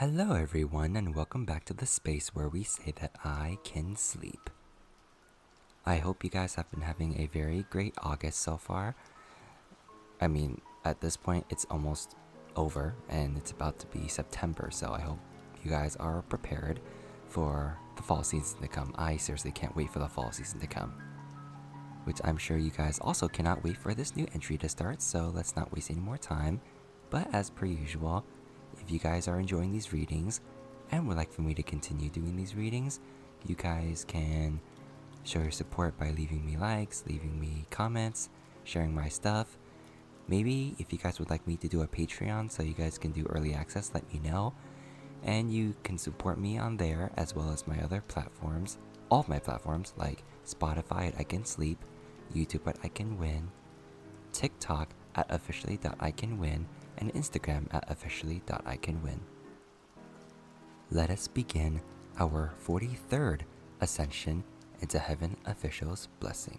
Hello everyone and welcome back to the space where we say that I can sleep. I hope you guys have been having a very great August so far. I mean, at this point it's almost over and it's about to be September, so I hope you guys are prepared for the fall season to come. I seriously can't wait for the fall season to come. Which I'm sure you guys also cannot wait for this new entry to start, so let's not waste any more time. But as per usual, if you guys are enjoying these readings and would like for me to continue doing these readings, you guys can show your support by leaving me likes, leaving me comments, sharing my stuff. Maybe if you guys would like me to do a Patreon so you guys can do early access, let me know. And you can support me on there as well as my other platforms, all of my platforms like Spotify at iKenSleep, YouTube at iKenWin, TikTok at officially.iKenWin, and Instagram at officially.iKenWin. Let us begin our 43rd ascension into Heaven Official's blessing.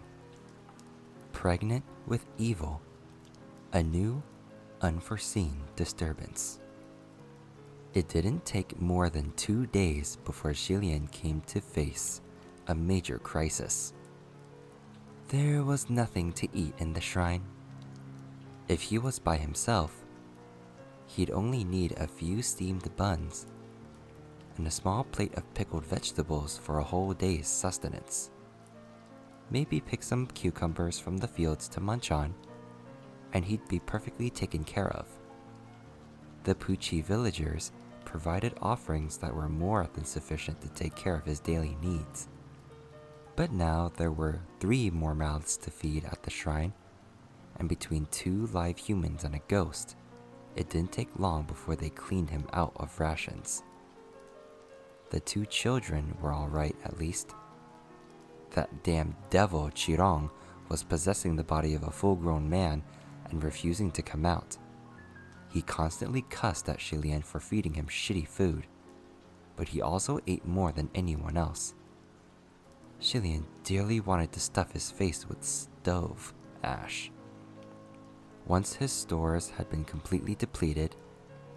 Pregnant with evil, a new, unforeseen disturbance. It didn't take more than 2 days before Xilian came to face a major crisis. There was nothing to eat in the shrine. If he was by himself, he'd only need a few steamed buns and a small plate of pickled vegetables for a whole day's sustenance. Maybe pick some cucumbers from the fields to munch on, and he'd be perfectly taken care of. The Puchi villagers provided offerings that were more than sufficient to take care of his daily needs. But now there were 3 more mouths to feed at the shrine, and between 2 live humans and a ghost, it didn't take long before they cleaned him out of rations. The 2 children were alright at least. That damn devil Qirong was possessing the body of a full-grown man and refusing to come out. He constantly cussed at Xilian for feeding him shitty food, but he also ate more than anyone else. Xilian dearly wanted to stuff his face with stove ash. Once his stores had been completely depleted,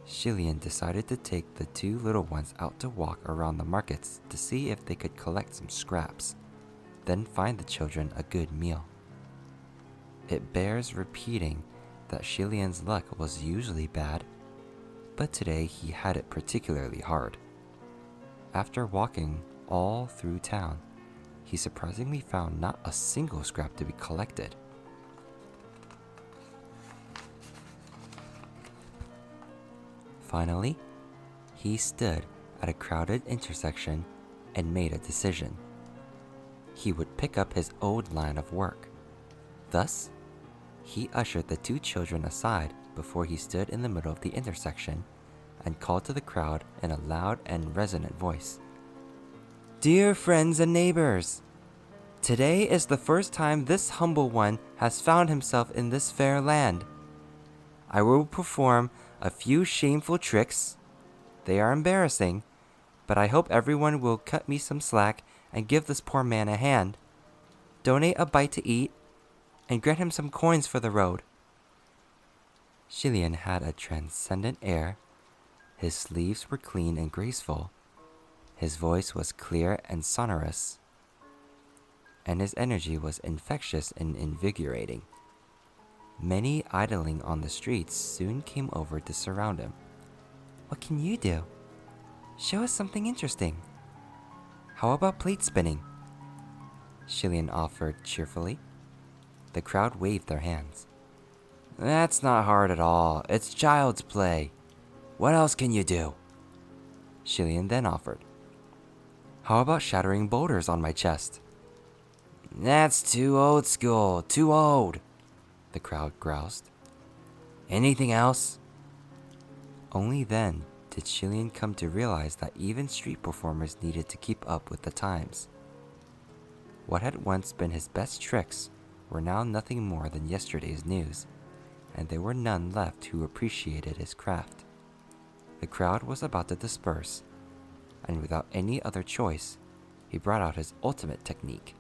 Xilian decided to take the 2 little ones out to walk around the markets to see if they could collect some scraps, then find the children a good meal. It bears repeating that Xilian's luck was usually bad, but today he had it particularly hard. After walking all through town, he surprisingly found not a single scrap to be collected. Finally, he stood at a crowded intersection and made a decision. He would pick up his old line of work. Thus, he ushered the 2 children aside before he stood in the middle of the intersection and called to the crowd in a loud and resonant voice. Dear friends and neighbors, today is the first time this humble one has found himself in this fair land. I will perform a few shameful tricks. They are embarrassing, but I hope everyone will cut me some slack and give this poor man a hand. Donate a bite to eat, and grant him some coins for the road. Xilian had a transcendent air. His sleeves were clean and graceful. His voice was clear and sonorous, and his energy was infectious and invigorating. Many idling on the streets soon came over to surround him. What can you do? Show us something interesting. How about plate spinning? Xilian offered cheerfully. The crowd waved their hands. That's not hard at all. It's child's play. What else can you do? Xilian then offered. How about shattering boulders on my chest? That's too old school, too old, the crowd groused. Anything else? Only then did Xilian come to realize that even street performers needed to keep up with the times. What had once been his best tricks were now nothing more than yesterday's news, and there were none left who appreciated his craft. The crowd was about to disperse, and without any other choice, he brought out his ultimate technique.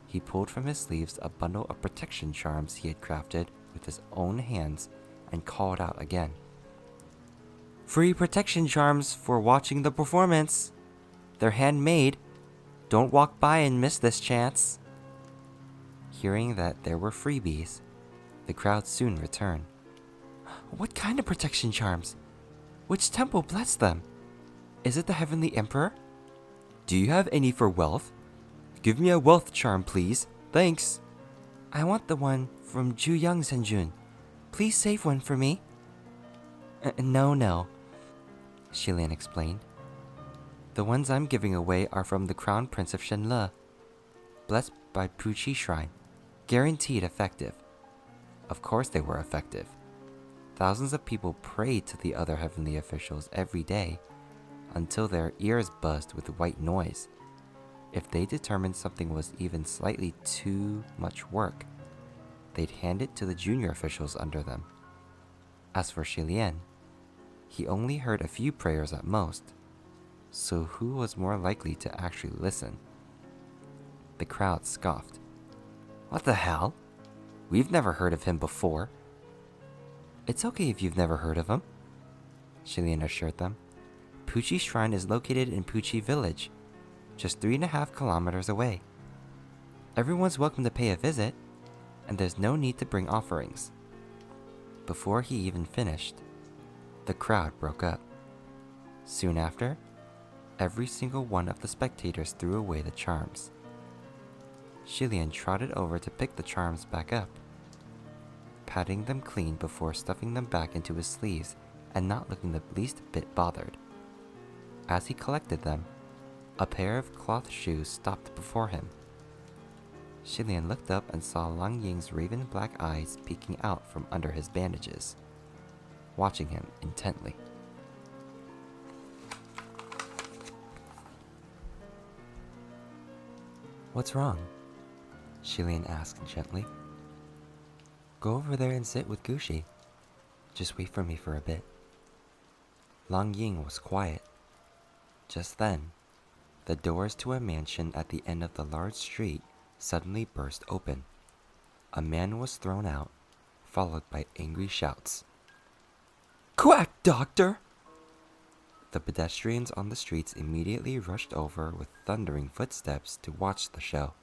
He pulled from his sleeves a bundle of protection charms he had crafted with his own hands and called out again. Free protection charms for watching the performance. They're handmade. Don't walk by and miss this chance. Hearing that there were freebies, the crowd soon returned. What kind of protection charms? Which temple blessed them? Is it the Heavenly Emperor? Do you have any for wealth? Give me a wealth charm, please. Thanks. I want the one from Juyang Senjun. Please save one for me. No, Shilian explained. The ones I'm giving away are from the Crown Prince of Shenle, blessed by Puqi Shrine. Guaranteed effective. Of course they were effective. Thousands of people prayed to the other heavenly officials every day until their ears buzzed with white noise. If they determined something was even slightly too much work, they'd hand it to the junior officials under them. As for Shilian, he only heard a few prayers at most, so who was more likely to actually listen? The crowd scoffed. What the hell? We've never heard of him before. It's okay if you've never heard of him, Shilian assured them. Puqi Shrine is located in Puqi Village, just 3.5 kilometers away. Everyone's welcome to pay a visit, and there's no need to bring offerings. Before he even finished, the crowd broke up. Soon after, every single one of the spectators threw away the charms. Shilian trotted over to pick the charms back up, patting them clean before stuffing them back into his sleeves and not looking the least bit bothered. As he collected them, a pair of cloth shoes stopped before him. Shilian looked up and saw Lang Ying's raven black eyes peeking out from under his bandages, watching him intently. What's wrong? Shilian asked gently. Go over there and sit with Gushi. Just wait for me for a bit. Lang Ying was quiet. Just then, the doors to a mansion at the end of the large street suddenly burst open. A man was thrown out, followed by angry shouts. Quack, doctor! The pedestrians on the streets immediately rushed over with thundering footsteps to watch the show.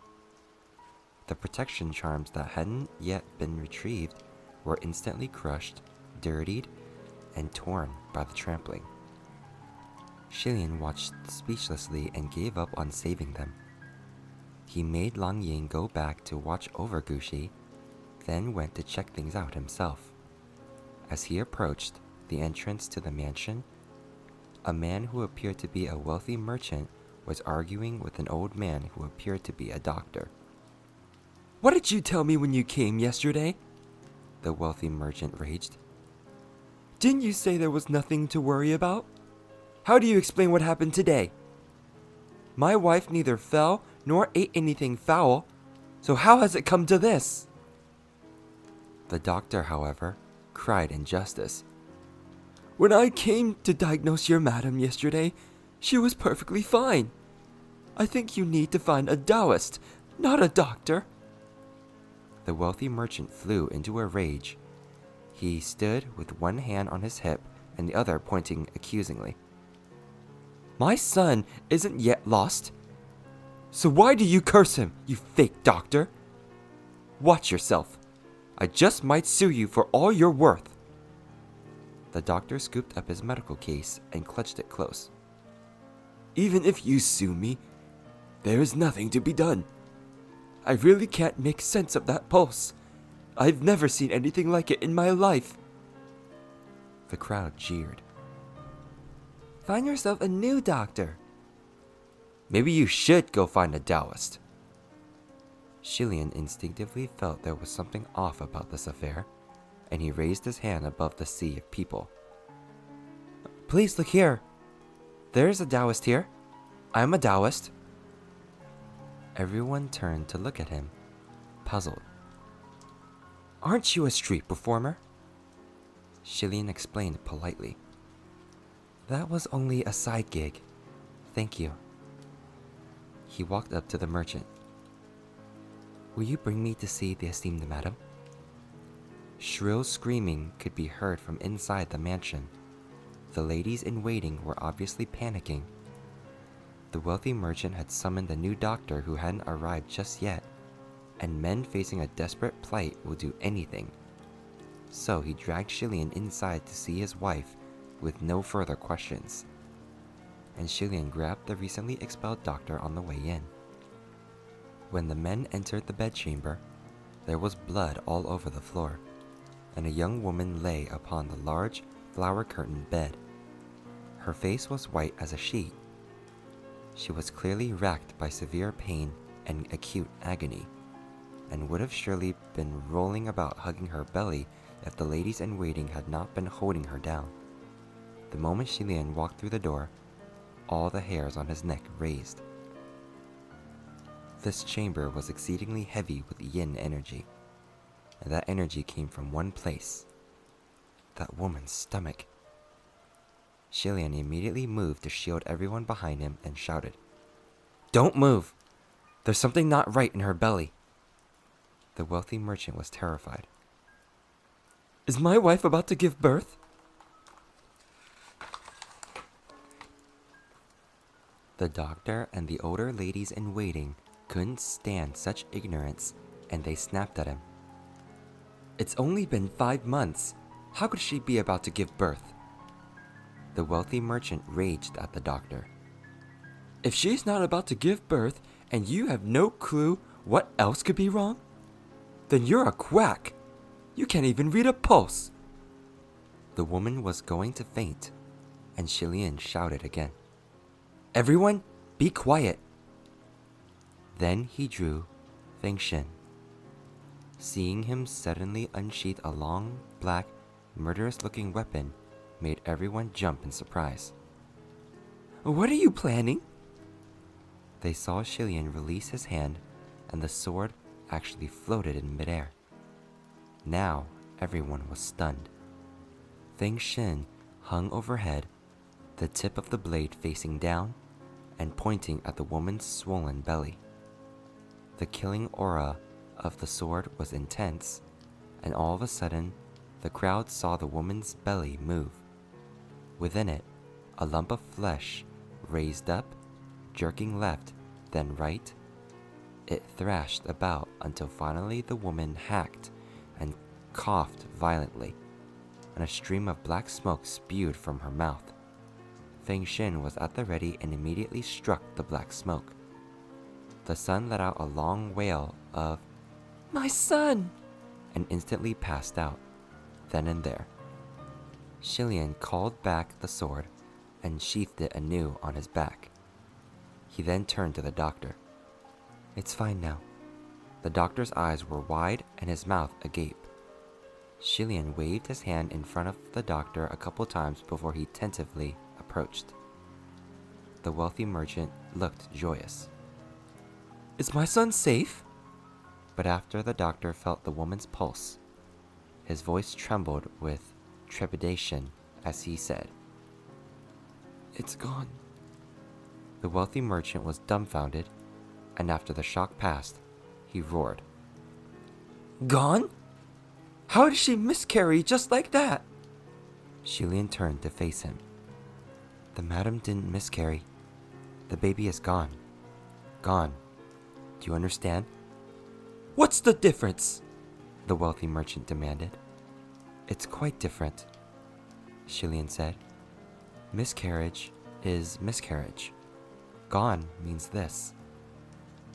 The protection charms that hadn't yet been retrieved were instantly crushed, dirtied, and torn by the trampling. Shilian watched speechlessly and gave up on saving them. He made Lang Ying go back to watch over Gushi, then went to check things out himself. As he approached the entrance to the mansion, a man who appeared to be a wealthy merchant was arguing with an old man who appeared to be a doctor. What did you tell me when you came yesterday? The wealthy merchant raged. Didn't you say there was nothing to worry about? How do you explain what happened today? My wife neither fell nor ate anything foul, so how has it come to this? The doctor, however, cried injustice. When I came to diagnose your madam yesterday, she was perfectly fine. I think you need to find a Taoist, not a doctor. The wealthy merchant flew into a rage. He stood with one hand on his hip and the other pointing accusingly. My son isn't yet lost. So why do you curse him, you fake doctor? Watch yourself. I just might sue you for all you're worth. The doctor scooped up his medical case and clutched it close. Even if you sue me, there is nothing to be done. I really can't make sense of that pulse. I've never seen anything like it in my life. The crowd jeered. Find yourself a new doctor. Maybe you should go find a Taoist. Shilian instinctively felt there was something off about this affair, and he raised his hand above the sea of people. Please look here. There's a Taoist here. I'm a Taoist. Everyone turned to look at him, puzzled. Aren't you a street performer? Shilian explained politely. That was only a side gig. Thank you. He walked up to the merchant. Will you bring me to see the esteemed madam? Shrill screaming could be heard from inside the mansion. the ladies in waiting were obviously panicking. The wealthy merchant had summoned a new doctor who hadn't arrived just yet, and men facing a desperate plight will do anything. So he dragged Shilian inside to see his wife with no further questions. And Shilian grabbed the recently expelled doctor on the way in. When the men entered the bedchamber, there was blood all over the floor, and a young woman lay upon the large, flower-curtained bed. Her face was white as a sheet. She was clearly racked by severe pain and acute agony, and would have surely been rolling about hugging her belly if the ladies in waiting had not been holding her down. The moment Shilian walked through the door, all the hairs on his neck raised. This chamber was exceedingly heavy with yin energy, and that energy came from one place: that woman's stomach. Shilian immediately moved to shield everyone behind him and shouted, "Don't move! There's something not right in her belly." The wealthy merchant was terrified. "Is my wife about to give birth?" The doctor and the older ladies in waiting couldn't stand such ignorance, and they snapped at him. "It's only been 5 months. How could she be about to give birth?" The wealthy merchant raged at the doctor. "If she's not about to give birth, and you have no clue what else could be wrong, then you're a quack. You can't even read a pulse." The woman was going to faint, and Shilian shouted again, "Everyone, be quiet." Then he drew Feng Shen. Seeing him suddenly unsheath a long, black, murderous-looking weapon made everyone jump in surprise. "What are you planning?" They saw Shilian release his hand, and the sword actually floated in midair. Now everyone was stunned. Feng Shen hung overhead, the tip of the blade facing down and pointing at the woman's swollen belly. The killing aura of the sword was intense, and all of a sudden, the crowd saw the woman's belly move. Within it, a lump of flesh raised up, jerking left, then right. It thrashed about until finally the woman hacked and coughed violently, and a stream of black smoke spewed from her mouth. Feng Shen was at the ready and immediately struck the black smoke. The son let out a long wail of, "My son!" and instantly passed out, then and there. Shilian called back the sword and sheathed it anew on his back. He then turned to the doctor. "It's fine now." The doctor's eyes were wide and his mouth agape. Shilian waved his hand in front of the doctor a couple times before he tentatively approached. The wealthy merchant looked joyous. "Is my son safe?" But after the doctor felt the woman's pulse, his voice trembled with trepidation as he said, "It's gone." The wealthy merchant was dumbfounded, and after the shock passed, he roared, "Gone? How did she miscarry just like that?" Shilian turned to face him. "The madam didn't miscarry. The baby is gone. Gone. Do you understand?" "What's the difference?" the wealthy merchant demanded. "It's quite different," Shilian said. "Miscarriage is miscarriage. Gone means this.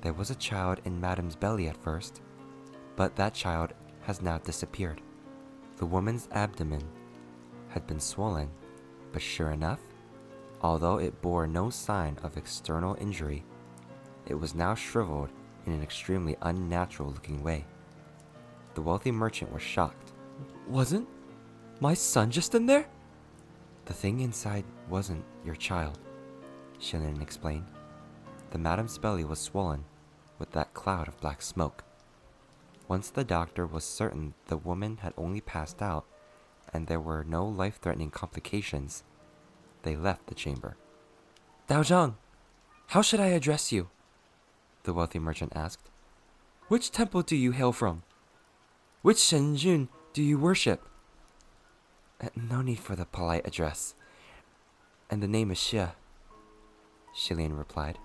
There was a child in madam's belly at first, but that child has now disappeared. The woman's abdomen had been swollen, but sure enough, although it bore no sign of external injury, it was now shriveled in an extremely unnatural-looking way." The wealthy merchant was shocked. "Wasn't my son just in there?" "The thing inside wasn't your child," Shilian explained. "The madam's belly was swollen with that cloud of black smoke." Once the doctor was certain the woman had only passed out and there were no life-threatening complications, they left the chamber. "Dao Zhang, how should I address you?" the wealthy merchant asked. "Which temple do you hail from? Which Shenjun do you worship?" "No need for the polite address. And the name is Xie, Shilian replied.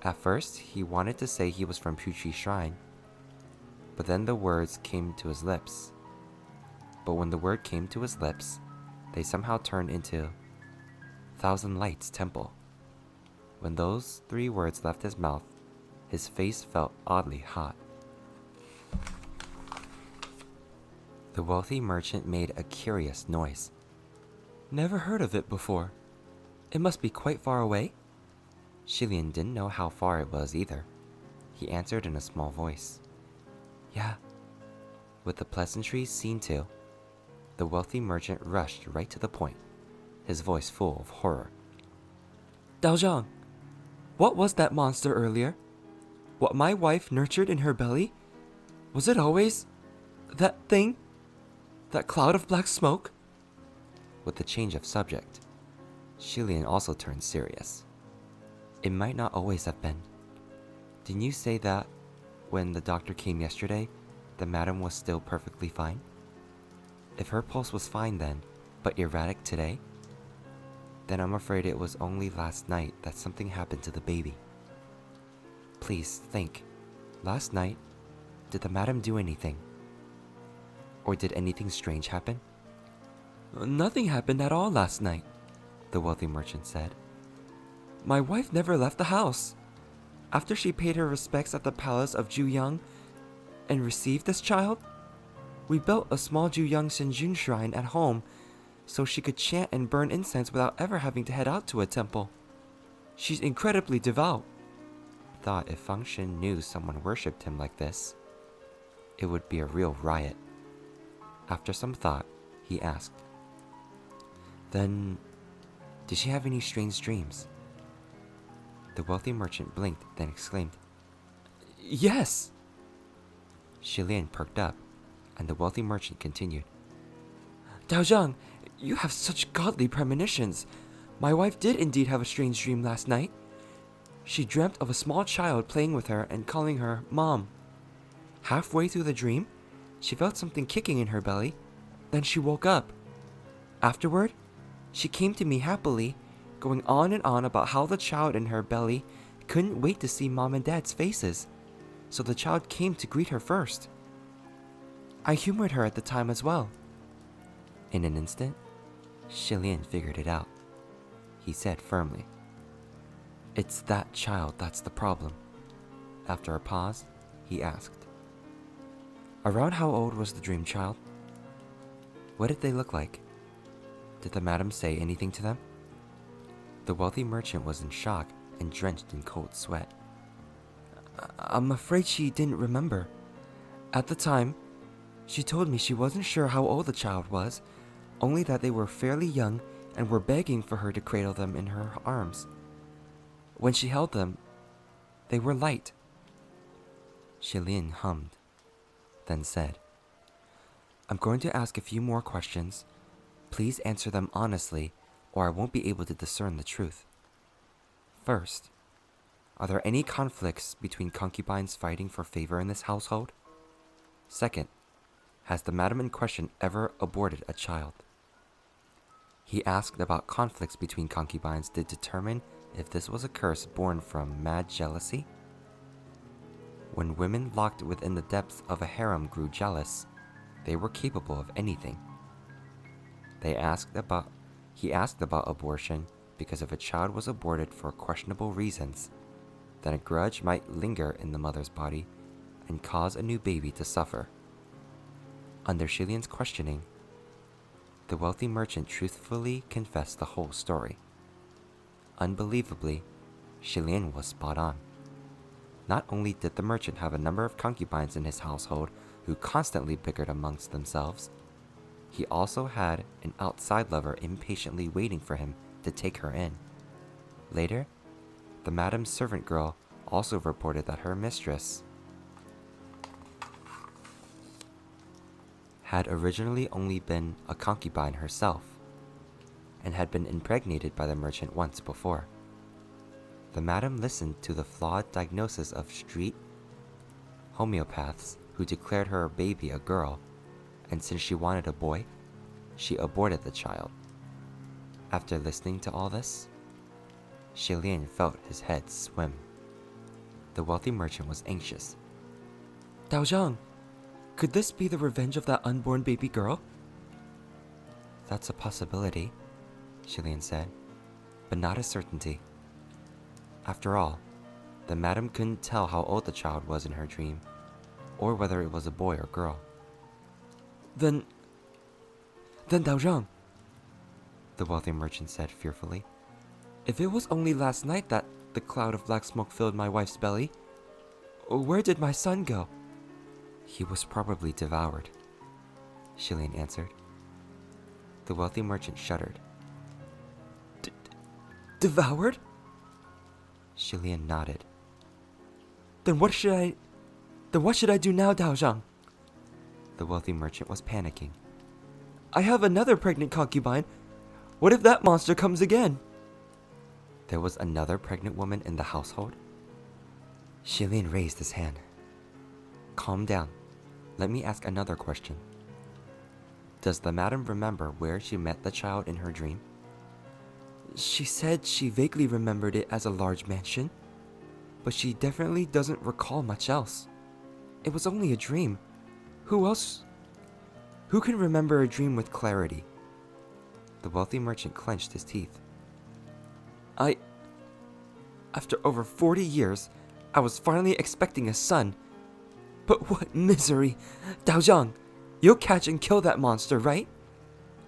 At first, he wanted to say he was from Puchi Shrine, but then the words came to his lips. But when the word came to his lips, they somehow turned into Thousand Lights Temple. When those 3 words left his mouth, his face felt oddly hot. The wealthy merchant made a curious noise. Never heard of it before. It must be quite far away? Shilian didn't know how far it was either. He answered in a small voice. Yeah. With the pleasantries seen to, the wealthy merchant rushed right to the point, his voice full of horror. Daozhang, what was that monster earlier? What my wife nurtured in her belly? Was it always that thing? That cloud of black smoke? With the change of subject, Shilian also turned serious. It might not always have been. Didn't you say that when the doctor came yesterday, the madam was still perfectly fine? If her pulse was fine then, but erratic today, then I'm afraid it was only last night that something happened to the baby. Please think. Last night, did the madam do anything? Or did anything strange happen? Nothing happened at all last night, the wealthy merchant said. My wife never left the house. After she paid her respects at the palace of Juyang and received this child, we built a small Juyang Shenjun shrine at home so she could chant and burn incense without ever having to head out to a temple. She's incredibly devout. Thought if Feng Shen knew someone worshipped him like this, it would be a real riot. After some thought, he asked, Then, did she have any strange dreams? The wealthy merchant blinked, then exclaimed, Yes! Shilian perked up, and the wealthy merchant continued. Daozhang, you have such godly premonitions. My wife did indeed have a strange dream last night. She dreamt of a small child playing with her and calling her Mom. Halfway through the dream, she felt something kicking in her belly. Then she woke up. Afterward, she came to me happily, going on and on about how the child in her belly couldn't wait to see Mom and Dad's faces, so the child came to greet her first. I humored her at the time as well. In an instant, Shilian figured it out. He said firmly, It's that child that's the problem. After a pause, he asked, Around how old was the dream child? What did they look like? Did the madam say anything to them? The wealthy merchant was in shock and drenched in cold sweat. I'm afraid she didn't remember. At the time, she told me she wasn't sure how old the child was, only that they were fairly young and were begging for her to cradle them in her arms. When she held them, they were light. Shilian hummed, then said, I'm going to ask a few more questions. Please answer them honestly, or I won't be able to discern the truth. First, are there any conflicts between concubines fighting for favor in this household? Second, has the madam in question ever aborted a child? He asked about conflicts between concubines to determine if this was a curse born from mad jealousy. When women locked within the depths of a harem grew jealous, they were capable of anything. He asked about abortion because if a child was aborted for questionable reasons, then a grudge might linger in the mother's body and cause a new baby to suffer. Under Shilian's questioning, the wealthy merchant truthfully confessed the whole story. Unbelievably, Shilian was spot on. Not only did the merchant have a number of concubines in his household who constantly bickered amongst themselves, he also had an outside lover impatiently waiting for him to take her in. Later, the madam's servant girl also reported that her mistress had originally only been a concubine herself and had been impregnated by the merchant once before. The madam listened to the flawed diagnosis of street homeopaths who declared her baby a girl, and since she wanted a boy, she aborted the child. After listening to all this, Shilian felt his head swim. The wealthy merchant was anxious. Dao Zhang, could this be the revenge of that unborn baby girl? That's a possibility, Shilian said, but not a certainty. After all, the madam couldn't tell how old the child was in her dream, or whether it was a boy or girl. Then Dao Zhang, the wealthy merchant said fearfully. if it was only last night that the cloud of black smoke filled my wife's belly, where did my son go? He was probably devoured, Shilian answered. The wealthy merchant shuddered. Devoured? Shilian nodded. Then what should I do now, Dao Zhang? The wealthy merchant was panicking. I have another pregnant concubine. What if that monster comes again? There was another pregnant woman in the household? Shilian raised his hand. Calm down. Let me ask another question. Does the madam remember where she met the child in her dream? She said she vaguely remembered it as a large mansion, but she definitely doesn't recall much else. It was only a dream. Who can remember a dream with clarity? The wealthy merchant clenched his teeth. After over 40 years, I was finally expecting a son. But what misery! Dao Zhang, you'll catch and kill that monster, right?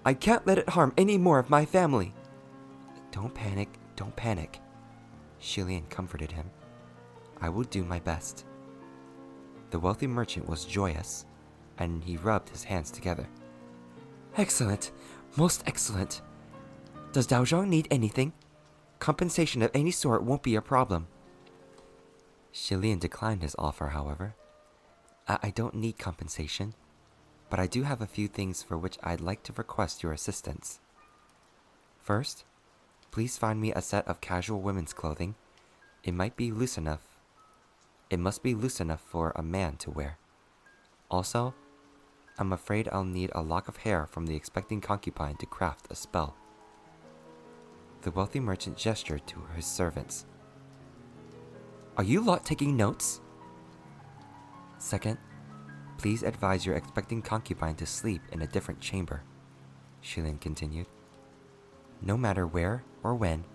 I can't let it harm any more of my family. Don't panic. Shilian comforted him. I will do my best. The wealthy merchant was joyous, and he rubbed his hands together. Excellent, most excellent. Does Dao Zhang need anything? Compensation of any sort won't be a problem. Shilian declined his offer, however. I don't need compensation, but I do have a few things for which I'd like to request your assistance. First, please find me a set of casual women's clothing. It must be loose enough for a man to wear. Also, I'm afraid I'll need a lock of hair from the expecting concubine to craft a spell. The wealthy merchant gestured to his servants. Are you lot taking notes? Second, please advise your expecting concubine to sleep in a different chamber, Shilian continued. No matter where or when,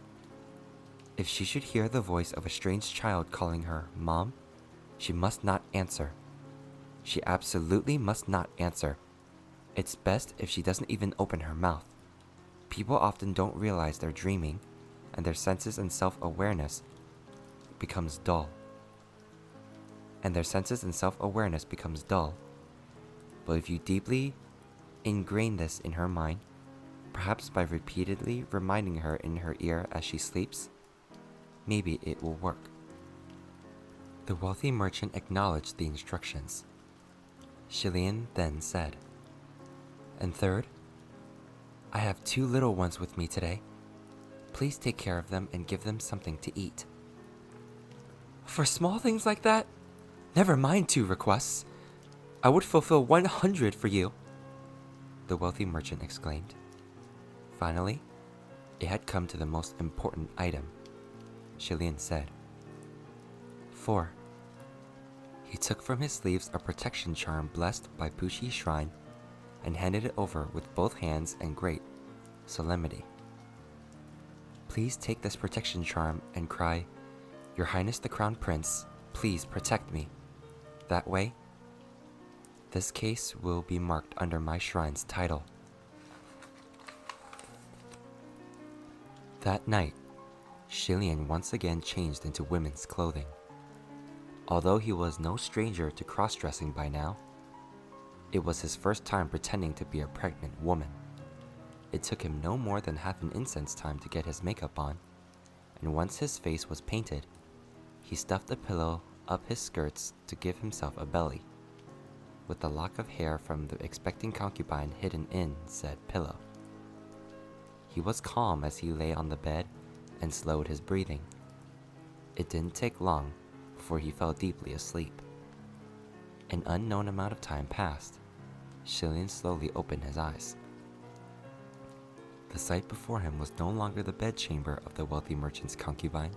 if she should hear the voice of a strange child calling her Mom, she must not answer. She absolutely must not answer. It's best if she doesn't even open her mouth. People often don't realize they're dreaming, and their senses and self-awareness becomes dull. But if you deeply ingrain this in her mind, perhaps by repeatedly reminding her in her ear as she sleeps, maybe it will work. The wealthy merchant acknowledged the instructions. Shilian then said, And third, I have 2 little ones with me today. Please take care of them and give them something to eat. For small things like that? Never mind 2 requests. I would fulfill 100 for you, the wealthy merchant exclaimed. Finally, it had come to the most important item, Shilian said. 4. He took from his sleeves a protection charm blessed by Puxi Shrine and handed it over with both hands and great solemnity. Please take this protection charm and cry, Your Highness the Crown Prince, please protect me. That way, this case will be marked under my shrine's title. That night, Shilian once again changed into women's clothing. Although he was no stranger to cross-dressing by now, it was his first time pretending to be a pregnant woman. It took him no more than half an instant's time to get his makeup on, and once his face was painted, he stuffed a pillow up his skirts to give himself a belly, with the lock of hair from the expecting concubine hidden in said pillow. He was calm as he lay on the bed and slowed his breathing. It didn't take long before he fell deeply asleep. An unknown amount of time passed. Shilian slowly opened his eyes. The sight before him was no longer the bedchamber of the wealthy merchant's concubine.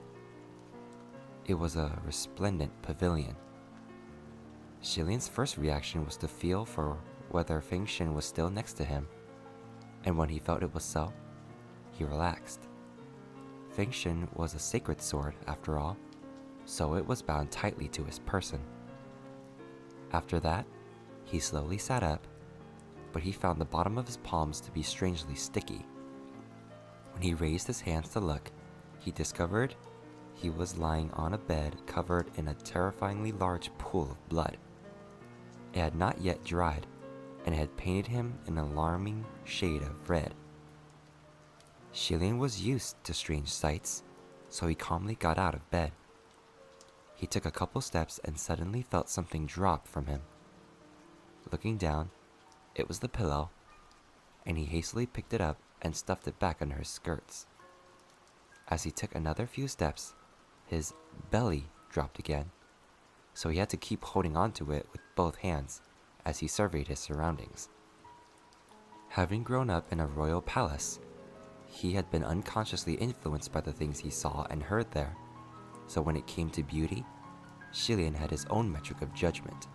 It was a resplendent pavilion. Xilian's first reaction was to feel for whether Feng Xin was still next to him, and when he felt it was so, he relaxed. Feng Xin was a sacred sword, after all, so it was bound tightly to his person. After that, he slowly sat up, but he found the bottom of his palms to be strangely sticky. When he raised his hands to look, he discovered he was lying on a bed covered in a terrifyingly large pool of blood. It had not yet dried, and it had painted him an alarming shade of red. Xilian was used to strange sights, so he calmly got out of bed. He took a couple steps and suddenly felt something drop from him. Looking down, it was the pillow, and he hastily picked it up and stuffed it back under his skirts. As he took another few steps, his belly dropped again, so he had to keep holding onto it with both hands as he surveyed his surroundings. Having grown up in a royal palace, he had been unconsciously influenced by the things he saw and heard there, so when it came to beauty, Xilian had his own metric of judgment.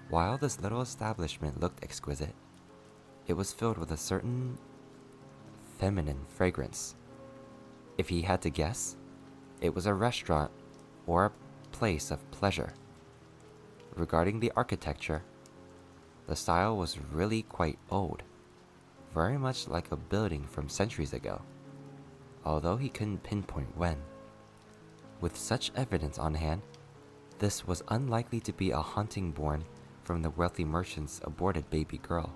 While this little establishment looked exquisite, it was filled with a certain feminine fragrance. If he had to guess, it was a restaurant or a place of pleasure. Regarding the architecture, the style was really quite old, very much like a building from centuries ago, although he couldn't pinpoint when. With such evidence on hand, this was unlikely to be a haunting born from the wealthy merchant's aborted baby girl.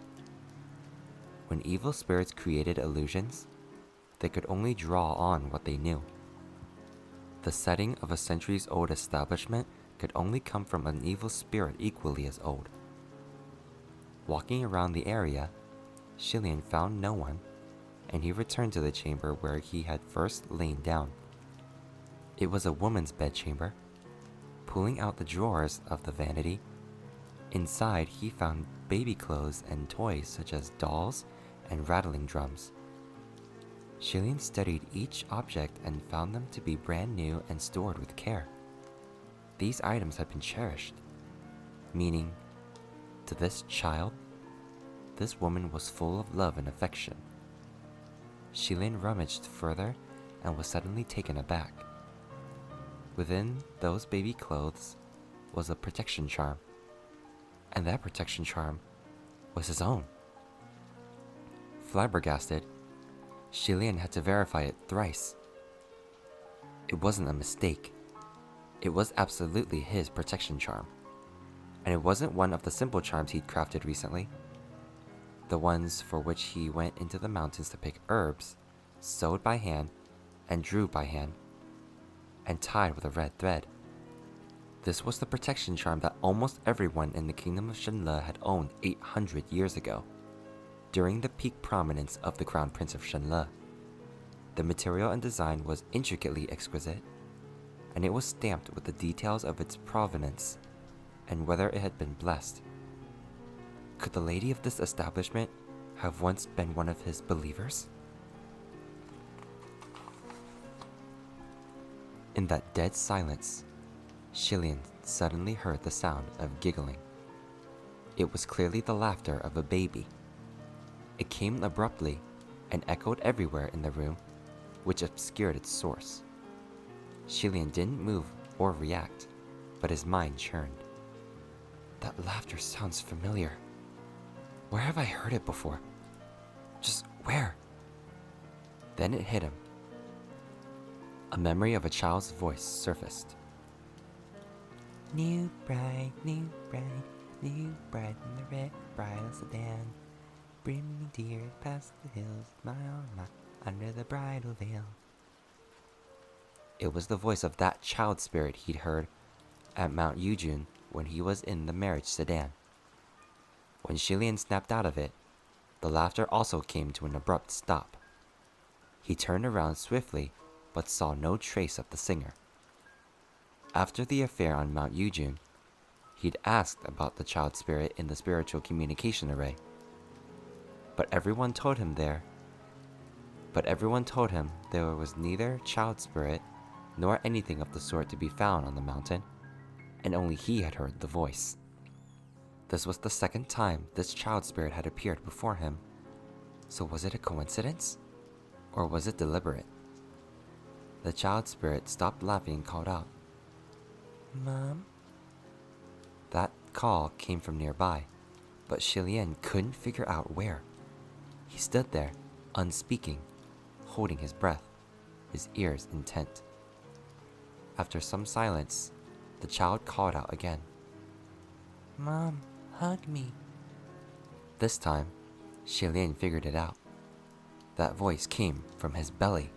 When evil spirits created illusions, they could only draw on what they knew. The setting of a centuries-old establishment could only come from an evil spirit equally as old. Walking around the area, Xilian found no one, and he returned to the chamber where he had first lain down. It was a woman's bedchamber. Pulling out the drawers of the vanity, inside he found baby clothes and toys such as dolls and rattling drums. Xilian studied each object and found them to be brand new and stored with care. These items had been cherished, meaning, to this child, this woman was full of love and affection. Xilian rummaged further and was suddenly taken aback. Within those baby clothes was a protection charm, and that protection charm was his own. Flabbergasted, Xilian had to verify it thrice. It wasn't a mistake. It was absolutely his protection charm, and it wasn't one of the simple charms he'd crafted recently. The ones for which he went into the mountains to pick herbs, sewed by hand and drew by hand, and tied with a red thread. This was the protection charm that almost everyone in the kingdom of Shenle had owned 800 years ago, during the peak prominence of the Crown Prince of Shenle. The material and design was intricately exquisite, and it was stamped with the details of its provenance and whether it had been blessed. Could the lady of this establishment have once been one of his believers? In that dead silence, Xilian suddenly heard the sound of giggling. It was clearly the laughter of a baby. It came abruptly and echoed everywhere in the room, which obscured its source. Xilian didn't move or react, but his mind churned. That laughter sounds familiar. Where have I heard it before? Just where? Then it hit him. A memory of a child's voice surfaced. New bride in the red bridal sedan. Bring me dear past the hills, mile under the bridal veil. It was the voice of that child spirit he'd heard at Mount Yujun when he was in the marriage sedan. When Xilian snapped out of it, the laughter also came to an abrupt stop. He turned around swiftly, but saw no trace of the singer. After the affair on Mount Yujun, he'd asked about the child spirit in the spiritual communication array. But everyone told him there, But everyone told him there was neither child spirit nor anything of the sort to be found on the mountain, and only he had heard the voice. This was the second time this child spirit had appeared before him. So was it a coincidence? Or was it deliberate? The child spirit stopped laughing and called out, "Mom?" That call came from nearby, but Shilian couldn't figure out where. He stood there, unspeaking, holding his breath, his ears intent. After some silence, the child called out again, "Mom, hug me." This time, Shilian figured it out. That voice came from his belly.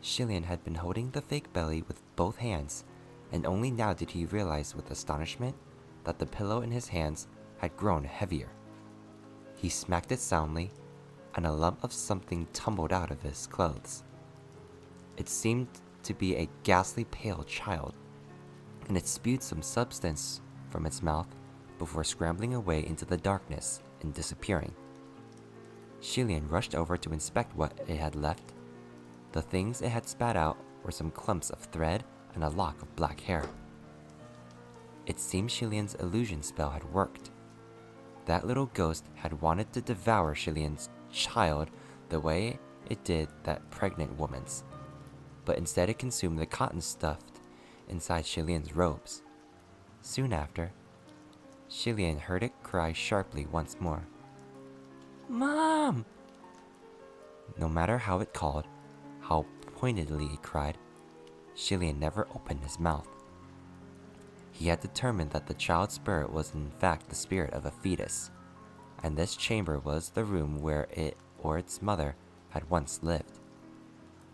Shilian had been holding the fake belly with both hands, and only now did he realize with astonishment that the pillow in his hands had grown heavier. He smacked it soundly, and a lump of something tumbled out of his clothes. It seemed to be a ghastly pale child, and it spewed some substance from its mouth before scrambling away into the darkness and disappearing. Shilian rushed over to inspect what it had left. The things it had spat out were some clumps of thread and a lock of black hair. It seemed Shilian's illusion spell had worked. That little ghost had wanted to devour Shilian's child the way it did that pregnant woman's, but instead it consumed the cotton stuffed inside Shilian's robes. Soon after, Shilian heard it cry sharply once more, "Mom!" No matter how it called, how pointedly it cried, Shilian never opened his mouth. He had determined that the child spirit was in fact the spirit of a fetus, and this chamber was the room where it or its mother had once lived.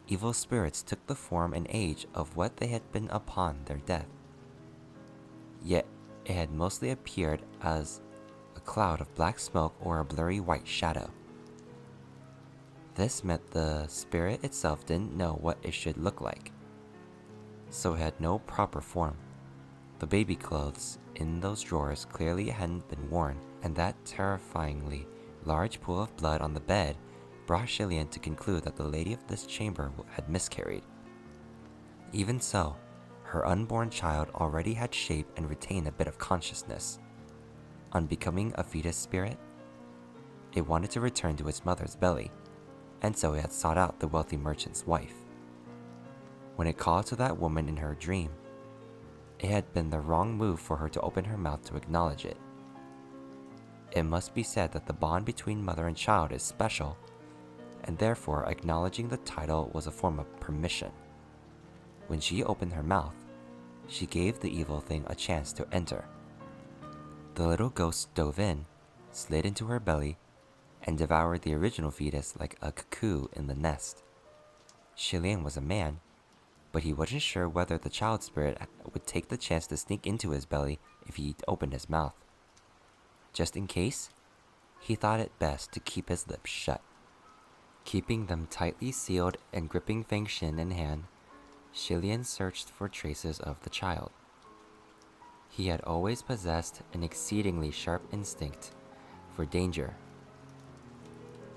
Evil spirits took the form and age of what they had been upon their death. Yet it had mostly appeared as a cloud of black smoke or a blurry white shadow. This meant the spirit itself didn't know what it should look like, so it had no proper form. The baby clothes in those drawers clearly hadn't been worn, and that terrifyingly large pool of blood on the bed brought Shilian to conclude that the lady of this chamber had miscarried. Even so, her unborn child already had shape and retained a bit of consciousness. On becoming a fetus spirit, it wanted to return to its mother's belly, and so it had sought out the wealthy merchant's wife. When it called to that woman in her dream, it had been the wrong move for her to open her mouth to acknowledge it. It must be said that the bond between mother and child is special, and therefore acknowledging the title was a form of permission. When she opened her mouth, she gave the evil thing a chance to enter. The little ghost dove in, slid into her belly, and devoured the original fetus like a cuckoo in the nest. Shilian was a man, but he wasn't sure whether the child spirit would take the chance to sneak into his belly if he opened his mouth. Just in case, he thought it best to keep his lips shut. Keeping them tightly sealed and gripping Fengshin in hand, Shilian searched for traces of the child. He had always possessed an exceedingly sharp instinct for danger,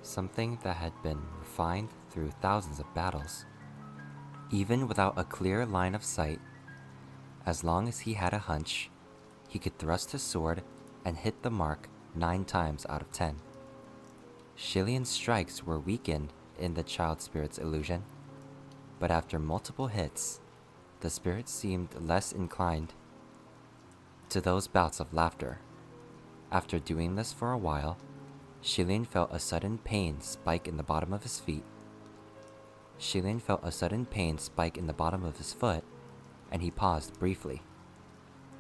something that had been refined through thousands of battles. Even without a clear line of sight, as long as he had a hunch, he could thrust his sword and hit the mark 9 times out of 10. Shilian's strikes were weakened in the child spirit's illusion, but after multiple hits, the spirit seemed less inclined to those bouts of laughter. After doing this for a while, Shilian felt a sudden pain spike in the bottom of his feet. Shilian felt a sudden pain spike in the bottom of his foot, and he paused briefly.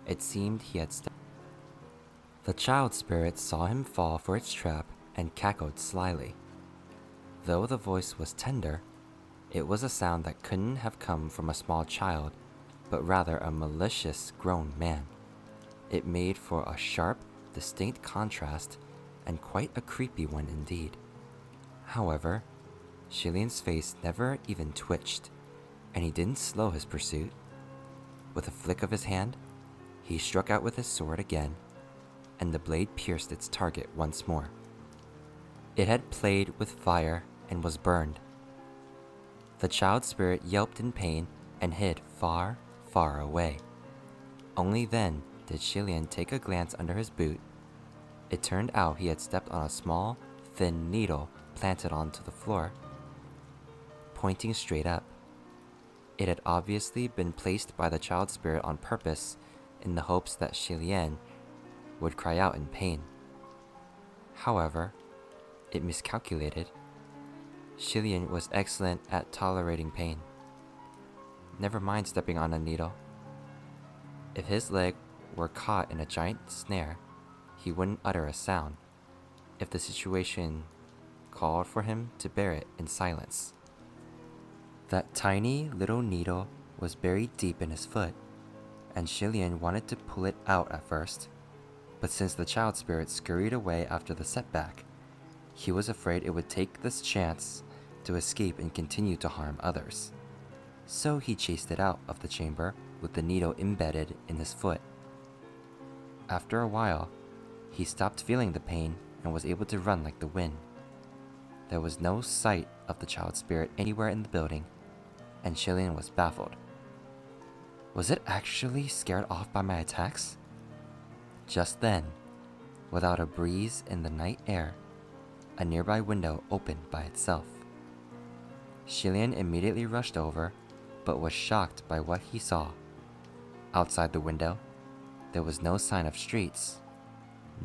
It seemed he had stepped. The child spirit saw him fall for its trap and cackled slyly. Though the voice was tender, it was a sound that couldn't have come from a small child, but rather a malicious grown man. It made for a sharp, distinct contrast, and quite a creepy one indeed. However, Shilian's face never even twitched, and he didn't slow his pursuit. With a flick of his hand, he struck out with his sword again, and the blade pierced its target once more. It had played with fire and was burned, The child spirit yelped in pain and hid far, far away. Only then did Shilian take a glance under his boot. It turned out he had stepped on a small, thin needle planted onto the floor, pointing straight up. It had obviously been placed by the child spirit on purpose in the hopes that Shilian would cry out in pain. However, it miscalculated. Shilian was excellent at tolerating pain. Never mind stepping on a needle. If his leg were caught in a giant snare, he wouldn't utter a sound if the situation called for him to bear it in silence. That tiny little needle was buried deep in his foot, and Shilian wanted to pull it out at first, but since the child spirit scurried away after the setback, he was afraid it would take this chance to escape and continue to harm others. So he chased it out of the chamber with the needle embedded in his foot. After a while, he stopped feeling the pain and was able to run like the wind. There was no sight of the child spirit anywhere in the building, and Shilian was baffled. Was it actually scared off by my attacks? Just then, without a breeze in the night air, a nearby window opened by itself. Shilian immediately rushed over, but was shocked by what he saw. Outside the window, there was no sign of streets,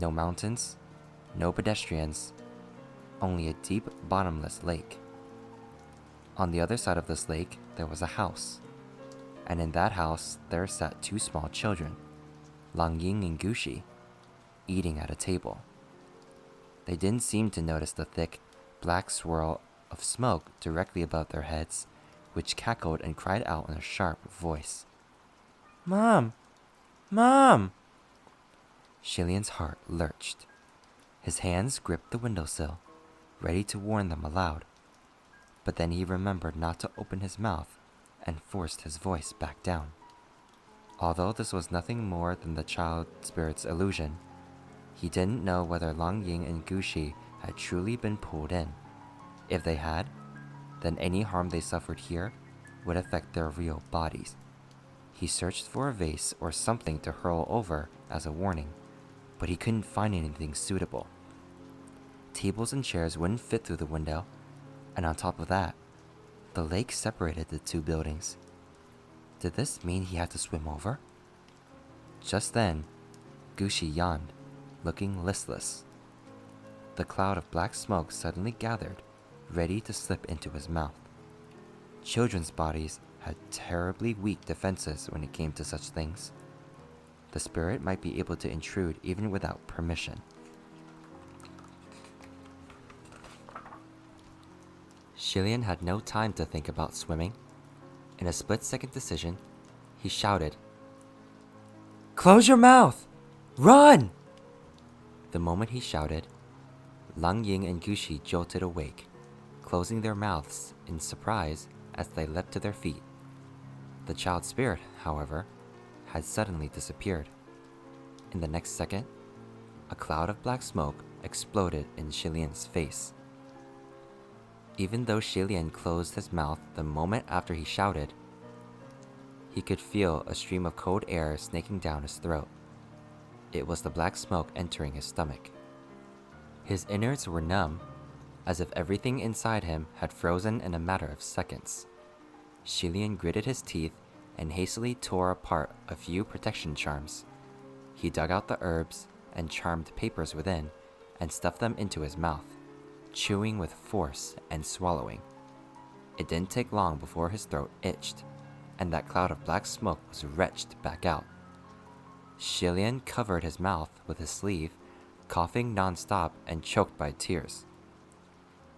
no mountains, no pedestrians, only a deep, bottomless lake. On the other side of this lake, there was a house, and in that house there sat two small children, Lang Ying and Gushi, eating at a table. They didn't seem to notice the thick, black swirl of smoke directly above their heads, which cackled and cried out in a sharp voice. "Mom! Mom!" Shilian's heart lurched. His hands gripped the windowsill, ready to warn them aloud. But then he remembered not to open his mouth and forced his voice back down. Although this was nothing more than the child spirit's illusion, he didn't know whether Lang Ying and Gushi had truly been pulled in. If they had, then any harm they suffered here would affect their real bodies. He searched for a vase or something to hurl over as a warning, but he couldn't find anything suitable. Tables and chairs wouldn't fit through the window, and on top of that, the lake separated the two buildings. Did this mean he had to swim over? Just then, Gushi yawned, looking listless. The cloud of black smoke suddenly gathered, ready to slip into his mouth. Children's bodies had terribly weak defenses when it came to such things. The spirit might be able to intrude even without permission. Shilian had no time to think about swimming. In a split-second decision, he shouted, "Close your mouth! Run!" The moment he shouted, Lang Ying and Gushi jolted awake, closing their mouths in surprise as they leapt to their feet. The child spirit, however, had suddenly disappeared. In the next second, a cloud of black smoke exploded in Shilian's face. Even though Shilian closed his mouth the moment after he shouted, he could feel a stream of cold air snaking down his throat. It was the black smoke entering his stomach. His innards were numb, as if everything inside him had frozen in a matter of seconds. Shilian gritted his teeth and hastily tore apart a few protection charms. He dug out the herbs and charmed papers within and stuffed them into his mouth, chewing with force and swallowing. It didn't take long before his throat itched, and that cloud of black smoke was retched back out. Shilian covered his mouth with his sleeve, coughing non-stop and choked by tears.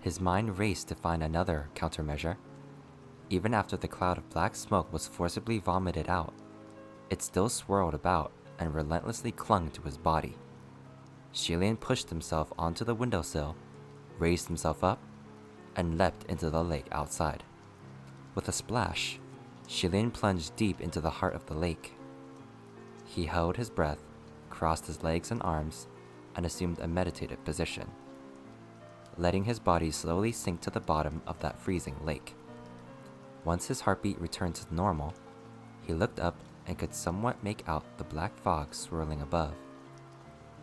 His mind raced to find another countermeasure. Even after the cloud of black smoke was forcibly vomited out, it still swirled about and relentlessly clung to his body. Shilian pushed himself onto the windowsill, raised himself up, and leapt into the lake outside. With a splash, Shilian plunged deep into the heart of the lake. He held his breath, crossed his legs and arms, and assumed a meditative position, letting his body slowly sink to the bottom of that freezing lake. Once his heartbeat returned to normal, he looked up and could somewhat make out the black fog swirling above,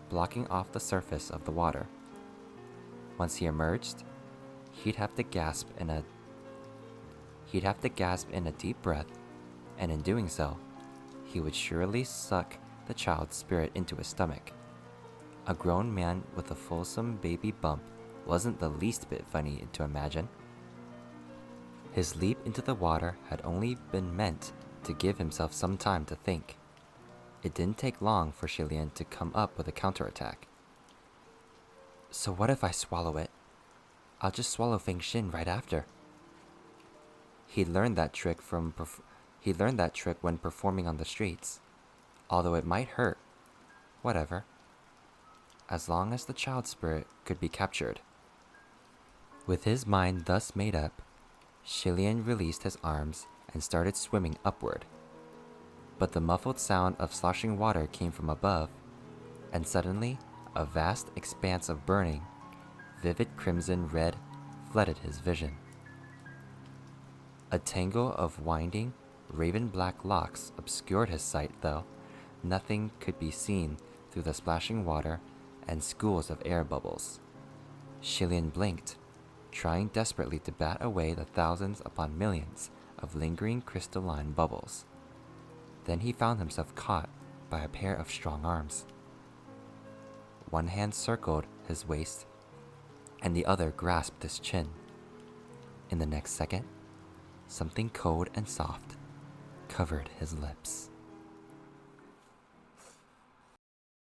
blocking off the surface of the water. Once he emerged, he'd have to gasp in a deep breath, and in doing so, he would surely suck the child's spirit into his stomach. A grown man with a fulsome baby bump wasn't the least bit funny to imagine. His leap into the water had only been meant to give himself some time to think. It didn't take long for Shilian to come up with a counterattack. So what if I swallow it? I'll just swallow Feng Xin right after. He learned that trick when performing on the streets. Although it might hurt, whatever. As long as the child spirit could be captured. With his mind thus made up, Shilian released his arms and started swimming upward. But the muffled sound of sloshing water came from above, and suddenly a vast expanse of burning, vivid crimson red flooded his vision. A tangle of winding, raven-black locks obscured his sight, though nothing could be seen through the splashing water and schools of air bubbles. Shilian blinked, trying desperately to bat away the thousands upon millions of lingering crystalline bubbles. Then he found himself caught by a pair of strong arms. One hand circled his waist, and the other grasped his chin. In the next second, something cold and soft covered his lips.